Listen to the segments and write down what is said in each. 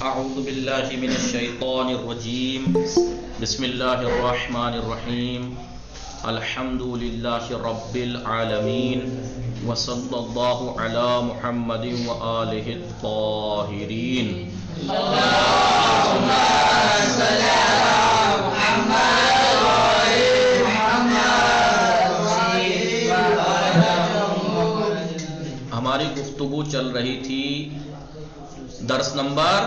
اعوذ باللہ من الشیطان الرجیم بسم اللہ الرحمن الرحیم الحمد للہ رب العالمین وصلی اللہ علی محمد وآلہ الطاہرین اللہم صل علی محمد وآل محمد۔ ہماری گفتگو چل رہی تھی درس نمبر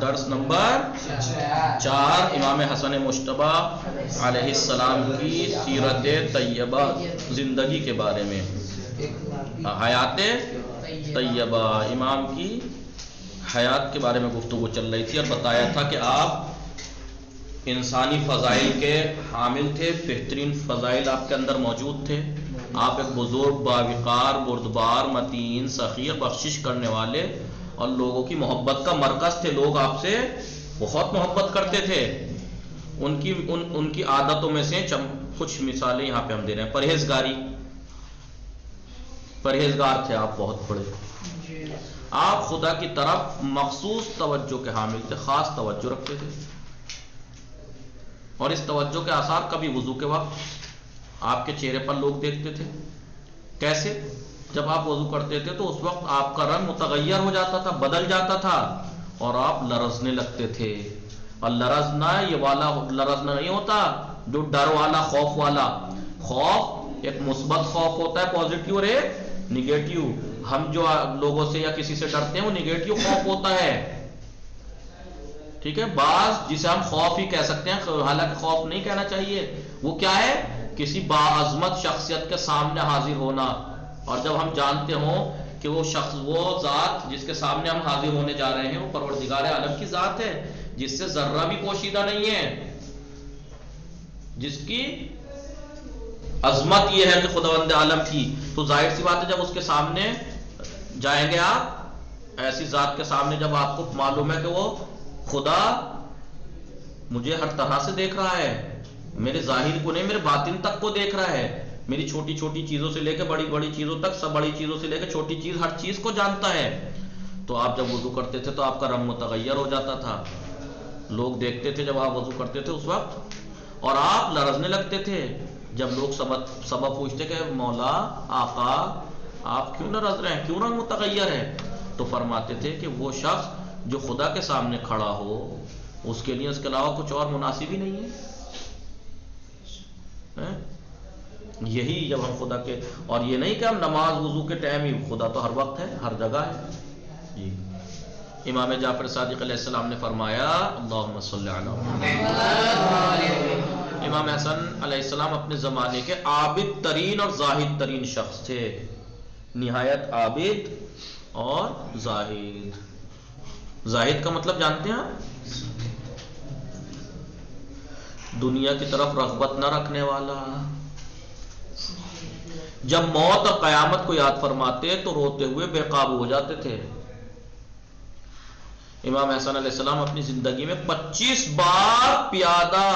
درس نمبر 4 امام حسن مجتبی علیہ السلام کی سیرت طیبہ زندگی کے بارے میں، حیات طیبہ، امام کی حیات کے بارے میں گفتگو چل رہی تھی، اور بتایا تھا کہ آپ انسانی فضائل کے حامل تھے، بہترین فضائل آپ کے اندر موجود تھے، آپ ایک بزرگ، باوقار، بردبار، متین، سخی، بخشش کرنے والے اور لوگوں کی محبت کا مرکز تھے۔ لوگ آپ سے بہت محبت کرتے تھے۔ ان کی عادتوں میں سے کچھ مثالیں یہاں پہ ہم دے رہے ہیں۔ پرہیزگار تھے آپ، بہت بڑے۔ آپ خدا کی طرف مخصوص توجہ کے حامل تھے، خاص توجہ رکھتے تھے، اور اس توجہ کے آثار کبھی وضو کے وقت آپ کے چہرے پر لوگ دیکھتے تھے۔ کیسے؟ جب آپ وضو کرتے تھے تو اس وقت آپ کا رنگ متغیر ہو جاتا تھا، بدل جاتا تھا، اور آپ لرزنے لگتے تھے۔ اور لرزنا یہ والا لرزنا نہیں ہوتا جو ڈر والا، خوف والا۔ خوف ایک مثبت خوف ہوتا ہے، پازیٹیو، اور ایک نگیٹیو۔ ہم جو لوگوں سے یا کسی سے ڈرتے ہیں وہ نگیٹیو خوف ہوتا ہے، ٹھیک ہے۔ بعض جسے ہم خوف ہی کہہ سکتے ہیں، حالانکہ خوف نہیں کہنا چاہیے، وہ کیا ہے؟ کسی باعظمت شخصیت کے سامنے حاضر ہونا، اور جب ہم جانتے ہوں کہ وہ شخص، وہ ذات جس کے سامنے ہم حاضر ہونے جا رہے ہیں وہ پروردگار عالم کی ذات ہے، جس سے ذرہ بھی پوشیدہ نہیں ہے، جس کی عظمت یہ ہے کہ خداوند عالم کی، تو ظاہر سی بات ہے جب اس کے سامنے جائیں گے آپ، ایسی ذات کے سامنے جب آپ کو معلوم ہے کہ وہ خدا مجھے ہر طرح سے دیکھ رہا ہے، میرے ظاہر کو نہیں، میرے باطن تک کو دیکھ رہا ہے، میری چھوٹی چھوٹی چیزوں سے لے کے بڑی بڑی چیزوں تک، سب بڑی چیزوں سے لے کے چھوٹی چیز، ہر چیز کو جانتا ہے، تو آپ جب وضو کرتے تھے تو آپ کا رنگ متغیر ہو جاتا تھا، لوگ دیکھتے تھے جب آپ وضو کرتے تھے اس وقت، اور آپ لرزنے لگتے تھے۔ جب لوگ سبب پوچھتے کہ مولا، آقا، آپ کیوں لرز رہے ہیں، کیوں رنگ متغیر ہے، تو فرماتے تھے کہ وہ شخص جو خدا کے سامنے کھڑا ہو، اس کے لیے اس کے علاوہ کچھ اور مناسب ہی نہیں ہے۔ یہی جب ہم خدا کے، اور یہ نہیں کہ ہم نماز وضو کے ٹائم ہی، خدا تو ہر وقت ہے، ہر جگہ ہے جی۔ امام جعفر صادق علیہ السلام نے فرمایا اللہم صلی علی محمد۔ امام حسن علیہ السلام اپنے زمانے کے عابد ترین اور زاہد ترین شخص تھے، نہایت عابد اور زاہد۔ زاہد کا مطلب جانتے ہیں آپ؟ دنیا کی طرف رغبت نہ رکھنے والا۔ جب موت اور قیامت کو یاد فرماتے تو روتے ہوئے بے قابو ہو جاتے تھے۔ امام حسن علیہ السلام اپنی زندگی میں 25 بار پیادہ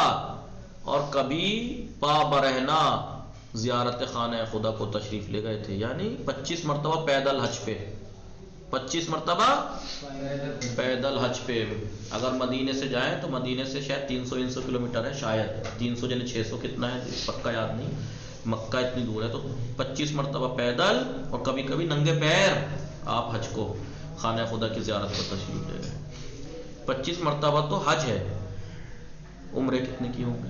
اور کبھی پا برہنہ زیارت خانہ خدا کو تشریف لے گئے تھے، یعنی 25 مرتبہ پیدل حج پہ، 25 مرتبہ پیدل حج پہ۔ اگر مدینے سے جائیں تو مدینے سے شاید 300 کلومیٹر ہے، شاید 300 یعنی 600 کتنا ہے پکا یاد نہیں، مکہ اتنی دور ہے، تو 25 مرتبہ پیدل اور کبھی کبھی ننگے پیر آپ حج کو، خانہ خدا کی زیارت کو تشریف لے گئے۔ 25 مرتبہ تو حج ہے، عمرے کتنے کی ہوں گے؟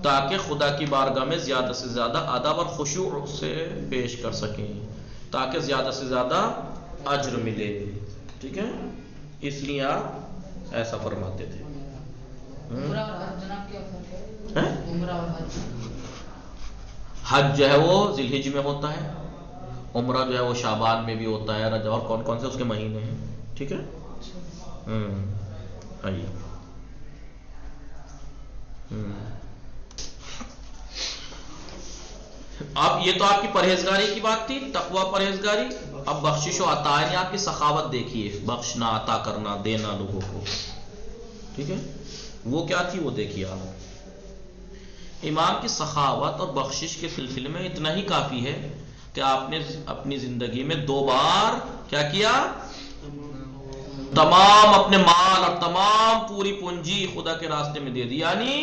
تاکہ خدا کی بارگاہ میں زیادہ سے زیادہ ادب اور خشوع سے پیش کر سکیں، تاکہ زیادہ سے زیادہ اجر ملے، ٹھیک ہے، اس لیے آپ ایسا فرماتے تھے۔ حج جو ہے وہ ذی الحجہ میں ہوتا ہے، عمرہ جو ہے وہ شعبان میں بھی ہوتا ہے، رجب، اور کون کون سے اس کے مہینے ہیں، ٹھیک ہے۔ آئیے اب یہ تو آپ کی پرہیزگاری کی بات تھی، تقوی، پرہیزگاری۔ اب بخشش و عطا، یعنی آپ کی سخاوت دیکھیے، بخشنا، عطا کرنا، دینا لوگوں کو، ٹھیک ہے، وہ کیا تھی وہ دیکھیے آپ۔ امام کی سخاوت اور بخشش کے سلسلے میں اتنا ہی کافی ہے کہ آپ نے اپنی زندگی میں 2 بار کیا کیا؟ تمام اپنے مال اور تمام پوری پونجی خدا کے راستے میں دے دی، یعنی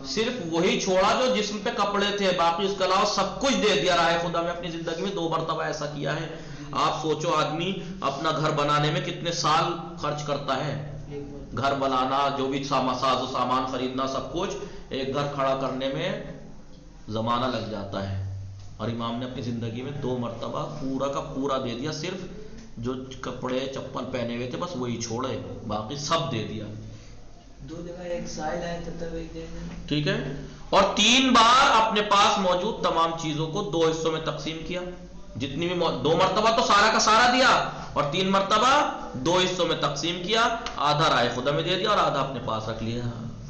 صرف وہی چھوڑا جو جسم پہ کپڑے تھے، باقی اس کے علاوہ سب کچھ دے دیا راہ خدا میں اپنی زندگی میں 2 مرتبہ ایسا کیا ہے۔ آپ سوچو آدمی اپنا گھر بنانے میں کتنے سال خرچ کرتا ہے، گھر بنانا، جو بھی ساز و سامان خریدنا، سب کچھ ایک گھر کھڑا کرنے میں زمانہ لگ جاتا ہے، اور امام نے اپنی زندگی میں 2 مرتبہ پورا کا پورا دے دیا، صرف جو کپڑے چپل پہنے ہوئے تھے بس وہی چھوڑے، باقی سب دے دیا۔ 2 جگہ ایک سائل ہے تب ایک دے دیں، ٹھیک ہے، اور 3 بار اپنے پاس موجود تمام چیزوں کو 2 حصوں میں تقسیم کیا، جتنی بھی 2 مرتبہ تو سارا کا سارا دیا، اور 3 مرتبہ 2 حصوں میں تقسیم کیا، آدھا رائے خدا میں دے دیا اور آدھا اپنے پاس رکھ لیا۔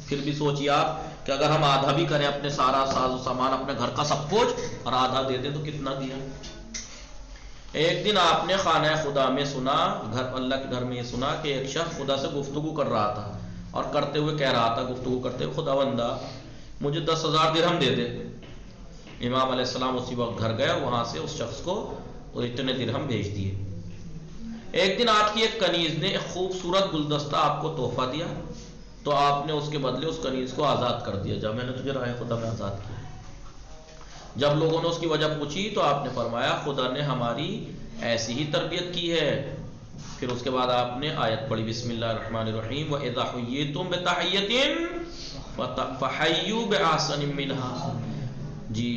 پھر بھی سوچیے آپ کہ اگر ہم آدھا بھی کریں اپنے سارا ساز و سامان اپنے گھر کا سب کچھ اور آدھا دے دیں تو کتنا دیا۔ ایک دن آپ نے خانہ خدا میں سنا، گھر اللہ کے گھر میں یہ سنا کہ ایک شخص خدا سے گفتگو کر رہا تھا، اور کرتے ہوئے کہہ رہا تھا، گفتگو کرتے ہوئے، خدا بندہ مجھے 10,000 درہم دے دے۔ امام علیہ السلام اسی وقت گھر گئے، وہاں سے اس شخص کو اتنے درہم بھیج دیے۔ ایک دن آپ کی ایک کنیز نے ایک خوبصورت گلدستہ آپ کو تحفہ دیا، تو آپ نے اس کے بدلے اس کنیز کو آزاد کر دیا، جب میں نے تجھے راہ خدا میں آزاد کیا۔ جب لوگوں نے اس کی وجہ پوچھی تو آپ نے فرمایا خدا نے ہماری ایسی ہی تربیت کی ہے۔ پھر اس کے بعد آپ نے آیت پڑھی، بسم اللہ الرحمن الرحیم، وَإِذَا حُيِّيتُم بِتَحِيَّةٍ فَحَيُّوا بِأَحْسَنَ مِنْهَا، جی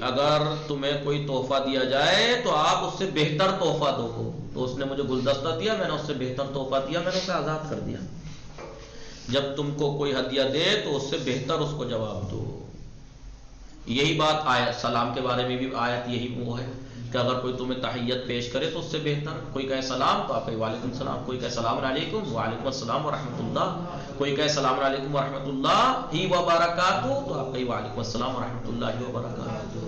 اگر تمہیں کوئی تحفہ دیا جائے تو آپ اس سے بہتر تحفہ دو۔ تو اس نے مجھے گلدستہ دیا، میں نے اس سے بہتر تحفہ دیا، میں نے اسے آزاد کر دیا۔ جب تم کو کوئی ہدیہ دے تو اس سے بہتر اس کو جواب دو۔ یہی بات آیت سلام کے بارے میں بھی آیت یہی وہ ہے کہ اگر کوئی تمہیں تحیت پیش کرے تو اس سے بہتر، کوئی کہے سلام تو آپ کہیں وعلیکم السلام، کوئی کہے السلام علیکم وعلیکم السلام ورحمۃ اللہ، کوئی کہے السلام علیکم ورحمۃ اللہ ہی وبرکاتہ تو آپ کہیں وعلیکم السلام ورحمۃ اللہ وبرکاتہ،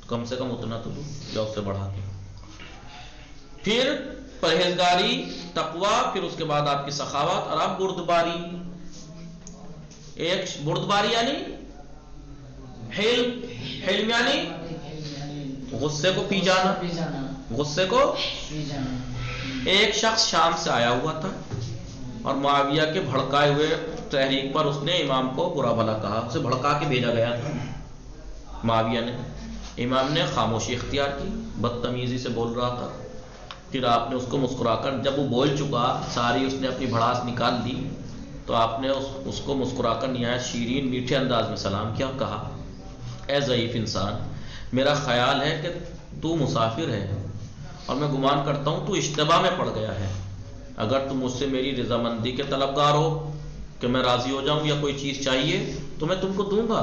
کم سے کم اتنا تو دو یا اس سے بڑھا کے۔ پھر پرہیزگاری، تقوی، پھر اس کے بعد آپ کی سخاوت، اور آپ بردباری۔ ایک بردباری یعنی حلم یعنی غصے کو پی جانا، غصے کو۔ ایک شخص شام سے آیا ہوا تھا اور معاویہ کے بھڑکائے ہوئے تحریک پر اس نے امام کو برا بھلا کہا، اسے بھڑکا کے بھیجا گیا تھا معاویہ نے۔ امام نے خاموشی اختیار کی، بدتمیزی سے بول رہا تھا۔ پھر آپ نے اس کو مسکرا کر، جب وہ بول چکا ساری اس نے اپنی بھڑاس نکال دی، تو آپ نے اس کو مسکرا کر نہایت شیرین میٹھے انداز میں سلام کیا، کہا اے ضعیف انسان، میرا خیال ہے کہ تو مسافر ہے اور میں گمان کرتا ہوں تو اشتباہ میں پڑ گیا ہے۔ اگر تم مجھ سے میری رضامندی کے طلبگار ہو کہ میں راضی ہو جاؤں یا کوئی چیز چاہیے تو میں تم کو دوں گا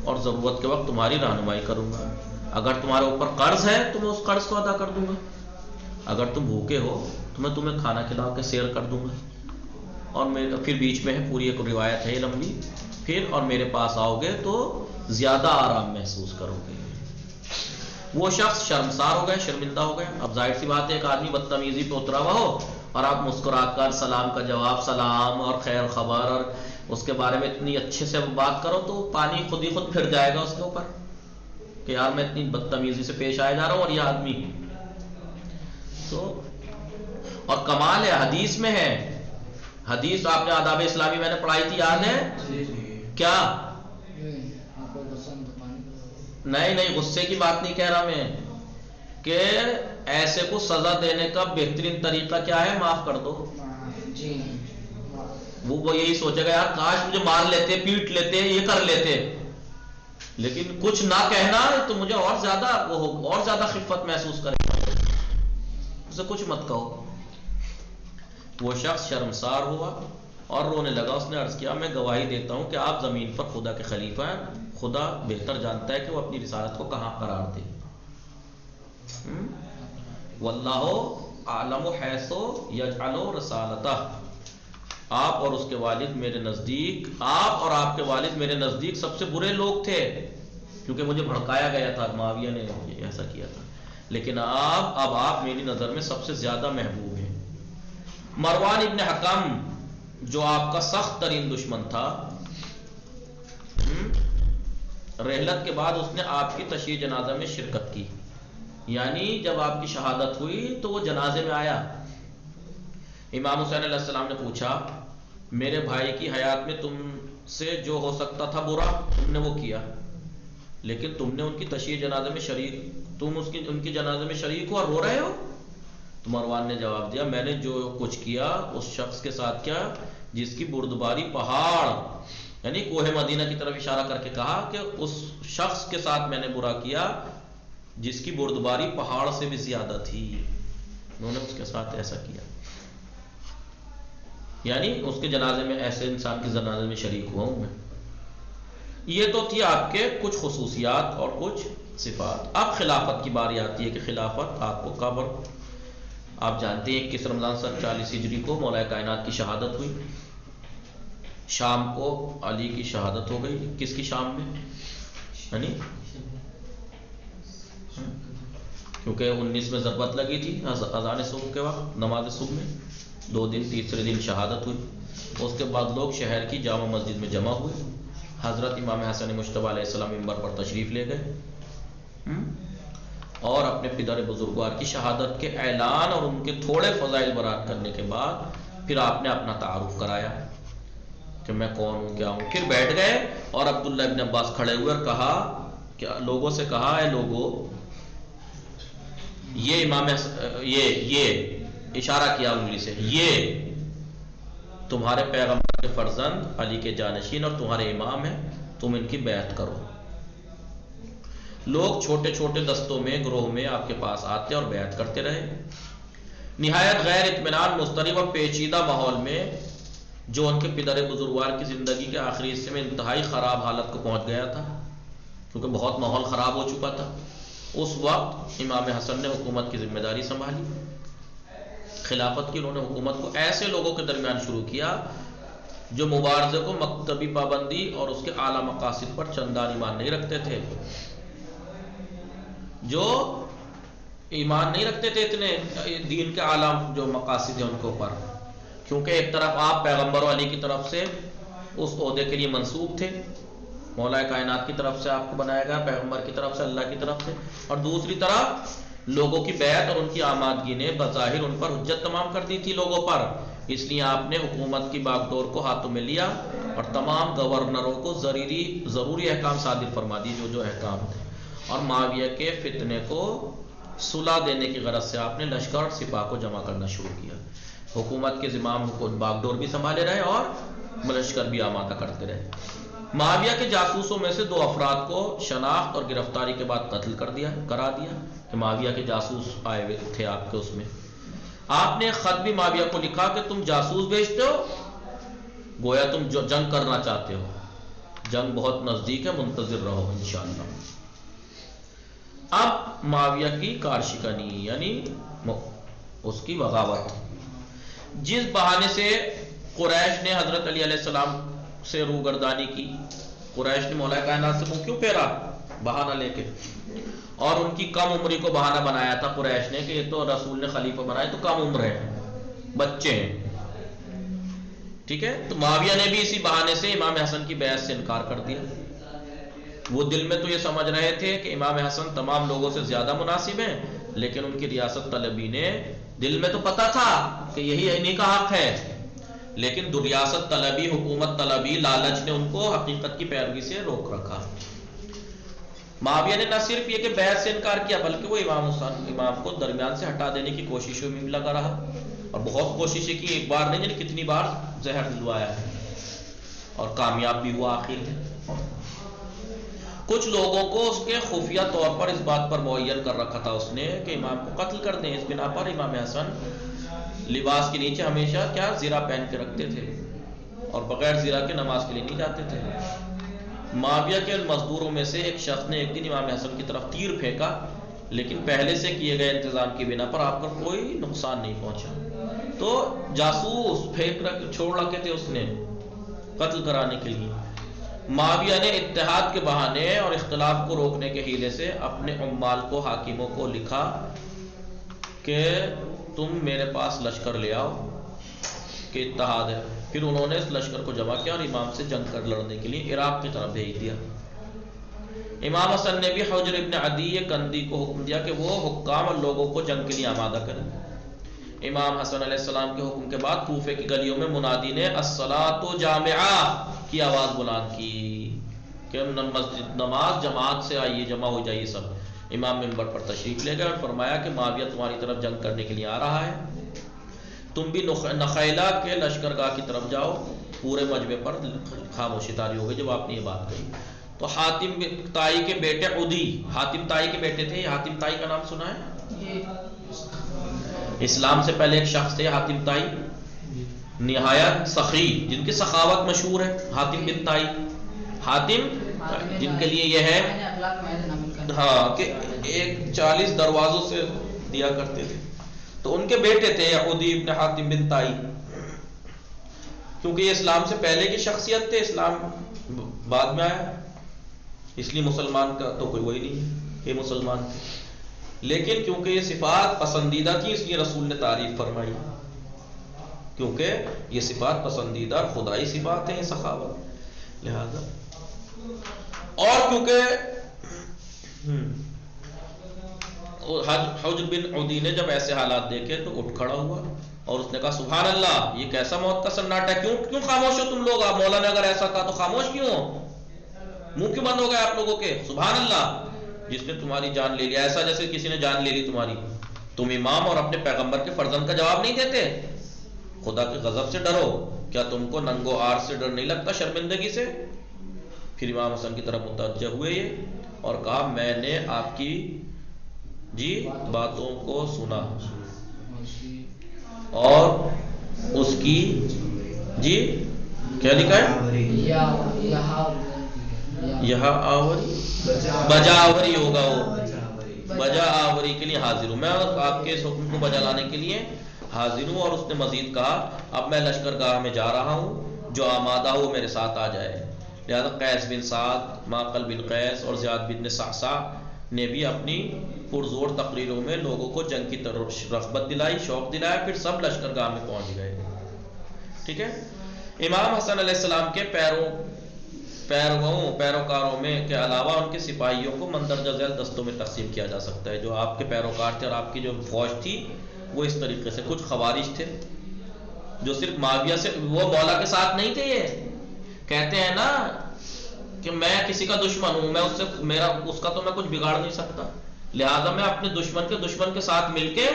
اور ضرورت کے وقت تمہاری رہنمائی کروں گا۔ اگر تمہارے اوپر قرض ہے تو میں اس قرض کو ادا کر دوں گا۔ اگر تم بھوکے ہو تو میں تمہیں کھانا کھلا کے سیر کر دوں گا۔ اور پھر بیچ میں ہے پوری ایک روایت ہے لمبی، پھر اور میرے پاس آؤ گے تو زیادہ آرام محسوس کرو گے۔ وہ شخص شرمسار ہو گئے، شرمندہ ہو گئے۔ اب ظاہر سی بات ہے ایک آدمی بدتمیزی پہ اترا ہوا ہو اور آپ مسکرا کر سلام کا جواب، سلام اور خیر خبر اور اس کے بارے میں اتنی اچھے سے بات کرو تو پانی خود ہی خود پھر جائے گا اس کے اوپر کہ یار میں اتنی بدتمیزی سے پیش آیا جا رہا ہوں اور یہ آدمی تو۔ اور کمال ہے حدیث میں ہے، حدیث آپ نے آداب اسلامی میں نے پڑھائی تھی، یاد ہے کیا؟ نہیں غصے کی بات نہیں کہہ رہا میں، کہ ایسے کو سزا دینے کا بہترین طریقہ کیا ہے؟ معاف کر دو۔ وہ یہی سوچے گا یار کاش مجھے مار لیتے، پیٹ لیتے، یہ کر لیتے، لیکن کچھ نہ کہنا تو مجھے اور زیادہ وہ اور زیادہ خفت محسوس کرے گا، اسے کچھ مت کہو۔ وہ شخص شرمسار ہوا اور رونے لگا۔ اس نے عرض کیا میں گواہی دیتا ہوں کہ آپ زمین پر خدا کے خلیفہ ہیں، خدا بہتر جانتا ہے کہ وہ اپنی رسالت کو کہاں قرار دے۔ واللہ اعلم حیث یجعل رسالتہ، آپ اور اس کے والد میرے نزدیک، آپ اور آپ کے والد میرے نزدیک سب سے برے لوگ تھے، کیونکہ مجھے بھڑکایا گیا تھا، معاویہ نے ایسا کیا تھا، لیکن اب آپ میری نظر میں سب سے زیادہ محبوب ہیں۔ مروان ابن حکم جو آپ کا سخت ترین دشمن تھا، رحلت کے بعد اس نے آپ کی تشییع جنازہ میں شرکت کی، یعنی جب آپ کی شہادت ہوئی تو وہ جنازے میں آیا. امام حسین علیہ السلام نے پوچھا میرے بھائی کی حیات میں تم سے جو ہو سکتا تھا برا تم نے وہ کیا، لیکن تم نے ان کی تشییع جنازے میں تم ان کی جنازے میں شریک ہو اور رو رہے ہو. تو مروان نے جواب دیا میں نے جو کچھ کیا اس شخص کے ساتھ کیا جس کی بردباری پہاڑ، یعنی کوہ مدینہ کی طرف اشارہ کر کے کہا کہ اس شخص کے ساتھ میں نے برا کیا جس کی بردباری پہاڑ سے بھی زیادہ تھی، انہوں نے اس کے ساتھ ایسا کیا. یعنی اس کے جنازے میں ایسے انسان کے جنازے میں شریک ہوا ہوں میں. یہ تو تھی آپ کے کچھ خصوصیات اور کچھ صفات. اب خلافت کی باری آتی ہے کہ خلافت آپ کو کب، آپ جانتے ہیں 21 رمضان سن 40 ہجری کو مولا کائنات کی شہادت ہوئی. شام کو علی کی شہادت ہو گئی. کس کی شام میں؟ یعنی کیونکہ 19 میں ضربت لگی تھی اذان صبح کے وقت نماز صبح میں. 2 دن تیسرے دن شہادت ہوئی. اس کے بعد لوگ شہر کی جامع مسجد میں جمع ہوئے. حضرت امام حسن مجتبی علیہ السلام منبر پر تشریف لے گئے اور اپنے پدر بزرگوار کی شہادت کے اعلان اور ان کے تھوڑے فضائل بیان کرنے کے بعد پھر آپ نے اپنا تعارف کرایا کہ میں کون ہوں کیا ہوں. پھر بیٹھ گئے اور عبداللہ ابن عباس کھڑے ہوئے اور کہا کہ لوگوں سے کہا اے لوگوں یہ امام یہ اشارہ کیا انگلی سے، یہ تمہارے پیغمبر کے فرزند علی کے جانشین اور تمہارے امام ہیں، تم ان کی بیعت کرو. لوگ چھوٹے چھوٹے دستوں میں گروہ میں آپ کے پاس آتے اور بیعت کرتے رہے. نہایت غیر اطمینان مضطرب اور پیچیدہ ماحول میں جو ان کے پدر بزرگوار کی زندگی کے آخری حصے میں انتہائی خراب حالت کو پہنچ گیا تھا کیونکہ بہت ماحول خراب ہو چکا تھا، اس وقت امام حسن نے حکومت کی ذمہ داری سنبھالی. خلافت کی انہوں نے حکومت کو ایسے لوگوں کے درمیان شروع کیا جو مبارزے کو مکتبی پابندی اور اس کے اعلیٰ مقاصد پر چندان ایمان نہیں رکھتے تھے، جو ایمان نہیں رکھتے تھے اتنے دین کے اعلیٰ جو مقاصد ہیں ان کے اوپر. کیونکہ ایک طرف آپ پیغمبر علی کی طرف سے اس عہدے کے لیے منسوب تھے، مولا کائنات کی طرف سے آپ کو بنایا گیا، پیغمبر کی طرف سے اللہ کی طرف سے، اور دوسری طرف لوگوں کی بیعت اور ان کی آمادگی نے بظاہر ان پر حجت تمام کر دی تھی لوگوں پر. اس لیے آپ نے حکومت کی باغ ڈور کو ہاتھوں میں لیا اور تمام گورنروں کو ضروری احکام صادر فرما دی جو احکام تھے، اور معاویہ کے فتنے کو صلح دینے کی غرض سے آپ نے لشکر اور سپاہ کو جمع کرنا شروع کیا. حکومت کے زمام کو باغ ڈور بھی سنبھالے رہے اور لشکر بھی آمادہ کرتے رہے. معاویہ کے جاسوسوں میں سے 2 افراد کو شناخت اور گرفتاری کے بعد قتل کرا دیا کہ معاویہ کے جاسوس آئے ہوئے تھے آپ کے اس میں. آپ نے خط بھی معاویہ کو لکھا کہ تم جاسوس بھیجتے ہو، گویا تم جو جنگ کرنا چاہتے ہو، جنگ بہت نزدیک ہے، منتظر رہو انشاءاللہ. اب معاویہ کی کارشکنی یعنی اس کی بغاوت. جس بہانے سے قریش نے حضرت علی علیہ السلام سے روگردانی کی، قریش نے مولا کائنات سے منہ کیوں پھیرا بہانہ لے کے، اور ان کی کم عمری کو بہانہ بنایا تھا قریش نے کہ یہ تو رسول نے خلیفہ بنائے تو کم عمر ہے، بچے ہیں. ٹھیک ہے، تو معاویہ نے بھی اسی بہانے سے امام حسن کی بیعت سے انکار کر دیا. وہ دل میں تو یہ سمجھ رہے تھے کہ امام حسن تمام لوگوں سے زیادہ مناسب ہیں، لیکن ان کی ریاست طلبی نے، دل میں تو پتا تھا کہ یہی انہی کا حق ہے، لیکن ریاست طلبی، حکومت طلبی، لالچ نے ان کو حقیقت کی پیروی سے روک رکھا. معاویہ نے نہ صرف یہ کہ بیعت سے انکار کیا بلکہ وہ امام کو درمیان سے ہٹا دینے کی کوششوں میں بھی لگا رہا، اور بہت کوششیں کی، ایک بار نہیں یعنی کتنی بار زہر دلوایا ہے، اور کامیاب بھی ہوا آخر میں. کچھ لوگوں کو اس کے خفیہ طور پر اس بات پر معین کر رکھا تھا اس نے کہ امام کو قتل کر دیں. اس بنا پر امام حسن لباس کے نیچے ہمیشہ کیا زرہ پہن کے رکھتے تھے اور بغیر زرہ کے نماز کے لیے نہیں جاتے تھے. معاویہ کے مزدوروں میں سے ایک شخص نے ایک دن امام حسن کی طرف تیر پھینکا، لیکن پہلے سے کیے گئے انتظام کی بنا پر آپ پر کوئی نقصان نہیں پہنچا. تو جاسوس چھوڑ رکھے تھے اس نے قتل کرانے کے لیے. معاویہ نے اتحاد کے بہانے اور اختلاف کو روکنے کے حیلے سے اپنے عمال کو، حاکموں کو لکھا کہ تم میرے پاس لشکر لے آؤ کہ اتحاد ہے. پھر انہوں نے اس لشکر کو جمع کیا اور امام سے جنگ کر لڑنے کے لیے عراق کی طرف بھیج دیا. امام حسن نے بھی حجر ابن عدی کندی کو حکم دیا کہ وہ حکام اور لوگوں کو جنگ کے لیے آمادہ کریں۔ امام حسن علیہ السلام کے حکم کے بعد کوفے کی گلیوں میں منادی نے الصلاۃ جامعہ کی آواز بلند کی کہ مسجد نماز جماعت سے آئیے، جمع ہو جائیے سب۔ امام منبر پر تشریف لے گئے اور فرمایا کہ معاویہ تمہاری طرف جنگ کرنے کے لیے آ رہا ہے، تم بھی نخیلہ کے لشکرگاہ کی طرف جاؤ۔ پورے مجمع پر خاموشی طاری ہو گئی جب آپ نے یہ بات کہی۔ تو حاتم تائی کے بیٹے عدی، حاتم تائی کے بیٹے تھے، حاتم تائی کا نام سنا ہے؟ اسلام سے پہلے ایک شخص تھے حاتم تائی، نہایت سخی، جن کی سخاوت مشہور ہے، حاتم بن تائی، حاتم جن کے لیے یہ ہے ہاں کہ ایک 40 دروازوں سے دیا کرتے تھے، تو ان کے بیٹے تھے عدی ابن حاتم بن تائی۔ کیونکہ یہ اسلام سے پہلے کی شخصیت تھے، اسلام بعد میں آیا، اس لیے مسلمان کا تو کوئی وہی نہیں ہے، یہ مسلمان تھے، لیکن کیونکہ یہ صفات پسندیدہ تھی اس لیے رسول نے تعریف فرمائی، کیونکہ یہ صفات پسندیدہ خدائی صفات ہیں، یہ سخاوت، لہذا اور کیونکہ حجر بن عدی نے جب ایسے حالات دیکھے تو اٹھ کھڑا ہوا اور اس نے کہا سبحان اللہ، یہ کیسا موت کا سناٹا ہے، کیوں خاموش ہو تم لوگ؟ مولا نے اگر ایسا کہا تو خاموش کیوں ہو؟ منہ کیوں بند ہو گئے آپ لوگوں کے؟ سبحان اللہ، جس نے تمہاری جان لے لیا، ایسا جیسے کسی نے جان لے لی تمہاری، تم امام اور اپنے پیغمبر کے فرزند کا جواب نہیں دیتے؟ خدا کے غضب سے ڈرو، کیا تم کو ننگو آر سے ڈر نہیں لگتا، شرمندگی سے؟ پھر امام حسن کی طرف متوجہ ہوئے یہ اور کہا میں نے آپ کی باتوں کو سنا اور اس کی کیا لکھا ہے؟ یہاں آوری بجا آوری ہوگا، وہ بجا آوری کے لیے حاضر ہوں، میں آپ کے اس حکم کو بجا لانے کے لیے حاضر ہوں۔ اور اس نے مزید کہا اب میں لشکرگاہ میں جا رہا ہوں، جو آمادہ ہو میرے ساتھ آ جائے۔ لہذا قیس بن سعد، معقل بن قیس اور زیاد بن صعصع نے بھی اپنی پرزور تقریروں میں لوگوں کو جنگ کی طرف رغبت دلائی، شوق دلایا، پھر سب لشکرگاہ میں پہنچ گئے۔ ٹھیک ہے، امام حسن علیہ السلام کے پیروکاروں میں کے علاوہ ان کے سپاہیوں کو مندرجہ ذیل دستوں میں تقسیم کیا جا سکتا ہے۔ جو آپ کے پیروکار تھے اور آپ کی جو فوج تھی وہ اس طریقے سے، کچھ خوارج تھے جو صرف معاویہ سے، وہ مولا کے ساتھ نہیں تھے، یہ کہتے ہیں نا کہ میں کسی کا دشمن ہوں، میں اس کا تو میں کچھ بگاڑ نہیں سکتا، لہذا میں اپنے دشمن کے ساتھ مل کے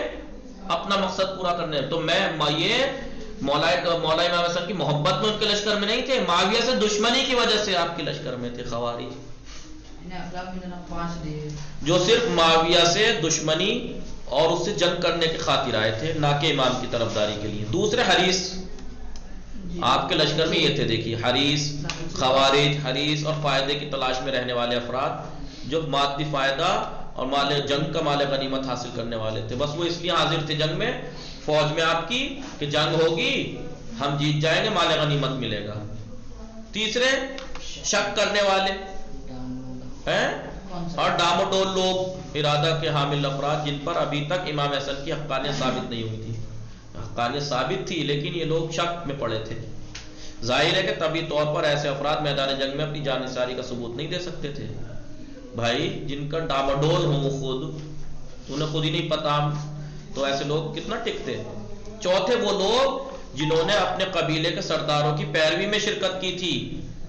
اپنا مقصد پورا کرنے، تو میں یہ مولا امام حسن کی محبت میں ان کے لشکر میں نہیں تھے، معاویہ سے دشمنی کی وجہ سے آپ کے لشکر میں تھے خوارج، جو صرف معاویہ سے دشمنی اور اس سے جنگ کرنے کی خاطر آئے تھے، نہ کہ امام کی طرفداری کے لیے۔ دوسرے حریث، آپ کے لشکر میں یہ تھے، دیکھیے حریث، خوارج، حریث اور فائدے کی تلاش میں رہنے والے افراد جو مادی فائدہ اور جنگ کا مال غنیمت حاصل کرنے والے تھے، بس وہ اس لیے حاضر تھے جنگ میں، فوج میں آپ کی، کہ جنگ ہوگی ہم جیت جائیں گے، مال غنیمت ملے گا۔ تیسرے شک کرنے والے ہیں اور ڈام و ڈول لوگ، ارادہ کے حامل افراد جن پر ابھی تک امام حسن کی حقانیت ثابت نہیں ہوئی تھی، حقانیت ثابت تھی لیکن یہ لوگ شک میں پڑے تھے۔ ظاہر ہے کہ طبی طور پر ایسے افراد میدان جنگ میں اپنی جان نثاری کا ثبوت نہیں دے سکتے تھے، بھائی جن کا ڈامڈول ہوں خود، انہیں خود ہی نہیں پتا، تو ایسے لوگ کتنا ٹکتے۔ چوتھے وہ لوگ جنہوں نے اپنے قبیلے کے سرداروں کی پیروی میں شرکت کی تھی،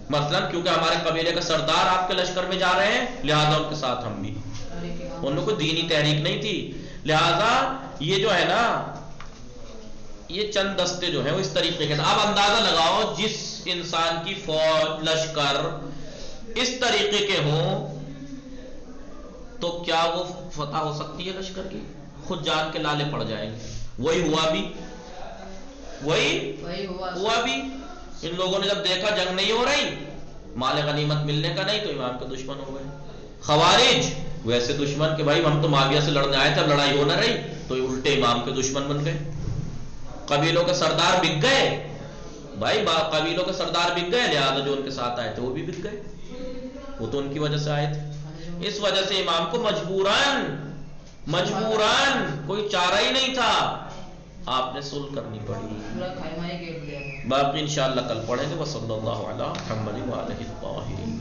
مثلا کیونکہ ہمارے قبیلے کا سردار آپ کے لشکر میں جا رہے ہیں لہذا ان کے ساتھ ہم بھی، ان میں کوئی دینی تحریک نہیں تھی، لہذا یہ جو ہے نا یہ چند دستے جو ہیں وہ اس طریقے کے، اب اندازہ لگاؤ جس انسان کی فوج لشکر اس طریقے کے ہوں تو کیا وہ فتح ہو سکتی ہے لشکر کی؟ خود جان کے لالے پڑ جائیں گے۔ وہی ہوا بھی ان لوگوں نے جب دیکھا جنگ نہیں ہو رہی، مال غنیمت ملنے کا نہیں، تو امام کے دشمن ہو گئے۔ خوارج ویسے دشمن کہ بھائی ہم تو معاویہ سے لڑنے آئے تھے، اب لڑائی ہو نہ رہی، تو یہ الٹے امام کے دشمن بن گئے۔ قبیلوں کے سردار بک گئے، بھائی قبیلوں کے سردار بک گئے، لہذا جو ان کے ساتھ آئے تھے وہ بھی بک گئے، وہ تو ان کی وجہ سے آئے تھے۔ اس وجہ سے امام کو مجبوراً کوئی چارہ ہی نہیں تھا، آپ نے صلح کرنی پڑی۔ باقی انشاءاللہ کل پڑھیں گے۔ وصلی اللہ علی محمد وآلہ الطاہرین۔